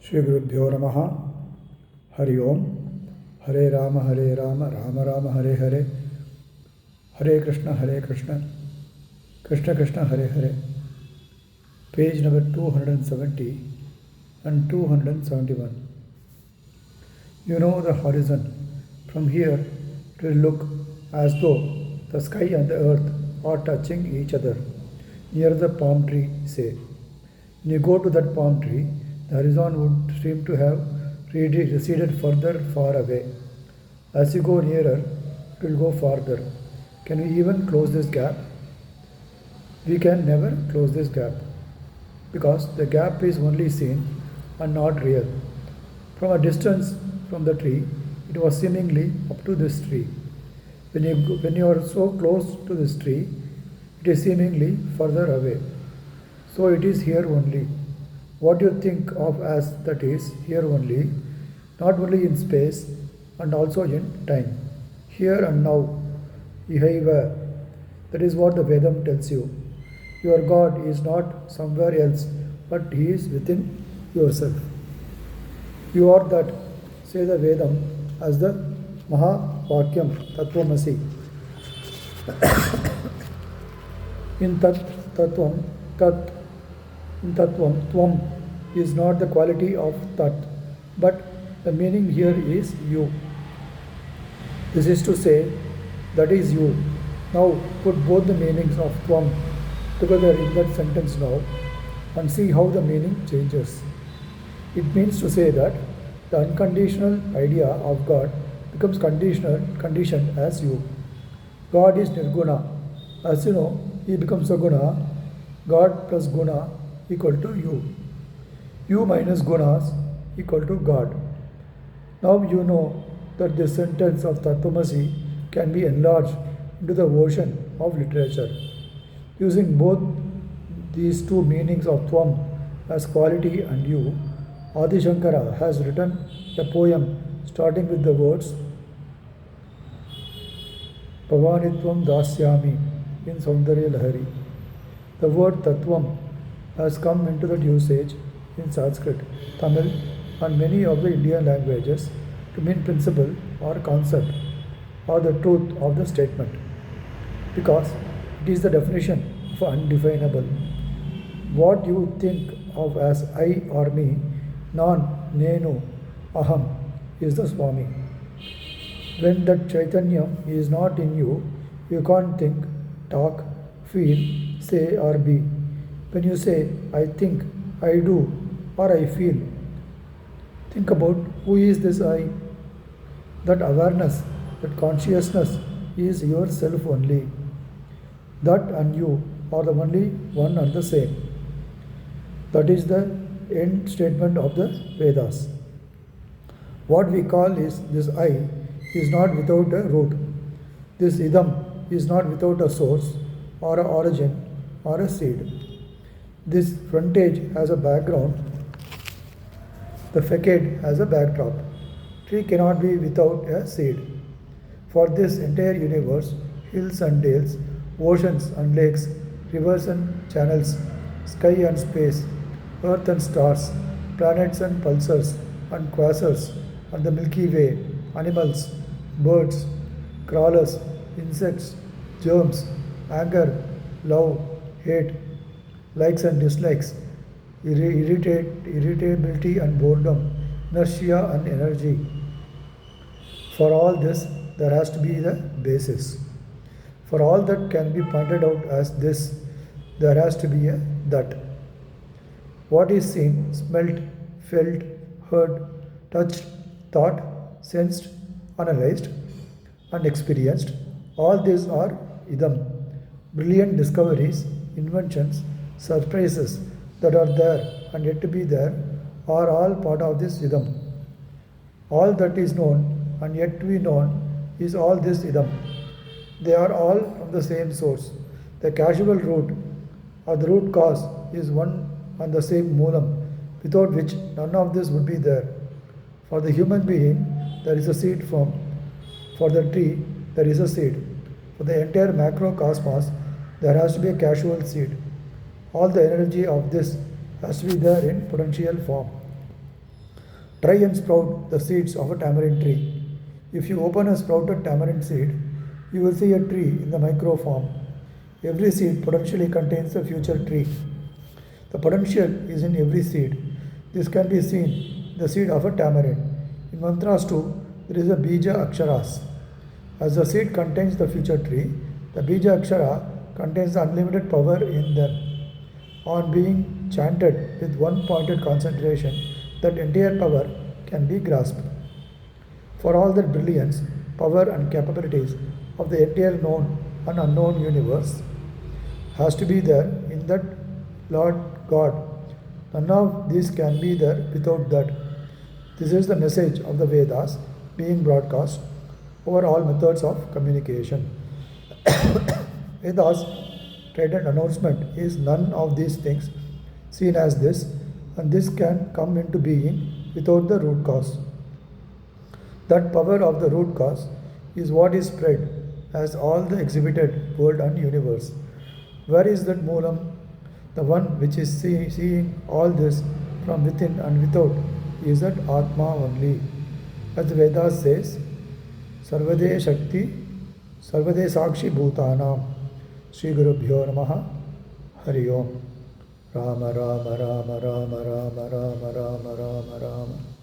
Shri Gurubhyo Namaha. Hari Om. Hare Rama, Rama Rama, Hare Hare. Hare Krishna, Krishna Krishna, Hare Hare. Page number 270 and 271. You know the horizon. From here it will look as though the sky and the earth are touching each other near the palm tree, say. When you go to that palm tree, the horizon would seem to have receded further far away. As you go nearer, it will go farther. Can we even close this gap? We can never close this gap because the gap is only seen and not real. From a distance from the tree, it was seemingly up to this tree. When you are so close to this tree, it is seemingly further away. So it is here only. What you think of as that is here only, not only in space and also in time. Here and now, Ihaiva. That is what the Vedam tells you. Your God is not somewhere else, but He is within yourself. You are that, say the Vedam, as the Mahavakyam Tattvamasi. In Tattvam, in Tattvam, Tvam is not the quality of Tat, but the meaning here is you. This is to say, that is you. Now put both the meanings of Tvam together in that sentence now and see how the meaning changes. It means to say that the unconditional idea of God becomes conditioned as you. God is Nirguna. As you know, He becomes a Guna. God plus Guna equal to you. You minus Gunas equal to God. Now you know that this sentence of Tattvamasi can be enlarged into the ocean of literature. Using both these two meanings of Tvam as quality and you, Adi Shankara has written a poem starting with the words Pavanitvam Dasyami in Saundarya Lahari. The word Tattvam has come into that usage in Sanskrit, Tamil, and many of the Indian languages to mean principle or concept or the truth of the statement, because it is the definition of undefinable. What you think of as I or me, Nan, Nenu, Aham, is the Swami. When that Chaitanya is not in you, you can't think, talk, feel, say or be. When you say, I think, I do, or I feel, think about who is this I. That awareness, that consciousness is yourself only. That and you are the only one and the same. That is the end statement of the Vedas. What we call is this I is not without a root. This idam is not without a source or a origin or a seed. This frontage has a background, the facade has a backdrop. Tree cannot be without a seed. For this entire universe, hills and dales, oceans and lakes, rivers and channels, sky and space, earth and stars, planets and pulsars and quasars, and the Milky Way, animals, birds, crawlers, insects, germs, anger, love, hate, likes and dislikes, irritability and boredom, inertia and energy. For all this, there has to be the basis. For all that can be pointed out as this, there has to be a that. What is seen, smelt, felt, heard, touched, thought, sensed, analyzed, and experienced, all these are idam. Brilliant discoveries, inventions, surprises that are there and yet to be there are all part of this idam. All that is known and yet to be known is all this idam. They are all from the same source. The causal root or the root cause is one and the same moolam, without which none of this would be there. For the human being, there is a seed form. For the tree, there is a seed. For the entire macrocosmos, there has to be a causal seed. All the energy of this has to be there in potential form. Try and sprout the seeds of a tamarind tree. If you open a sprouted tamarind seed, you will see a tree in the microform. Every seed potentially contains a future tree. The potential is in every seed. This can be seen in the seed of a tamarind. In mantras too, there is a bija aksharas. As the seed contains the future tree, the bija akshara contains the unlimited power in them. On being chanted with one pointed concentration, that entire power can be grasped. For all the brilliance, power, and capabilities of the entire known and unknown universe has to be there in that Lord God. None of this can be there without that. This is the message of the Vedas being broadcast over all methods of communication. Vedas' trident announcement is none of these things seen as this, and this can come into being without the root cause. That power of the root cause is what is spread as all the exhibited world and universe. Where is that Moolam? The one which is seeing all this from within and without is that Atma only. As the Vedas says, Sarvade Shakti, Sarvade Sakshi Bhutanam, Sri Gurubhyo Namaha, Hari Om. Rama Rama Rama Rama Rama Rama Rama Rama Rama.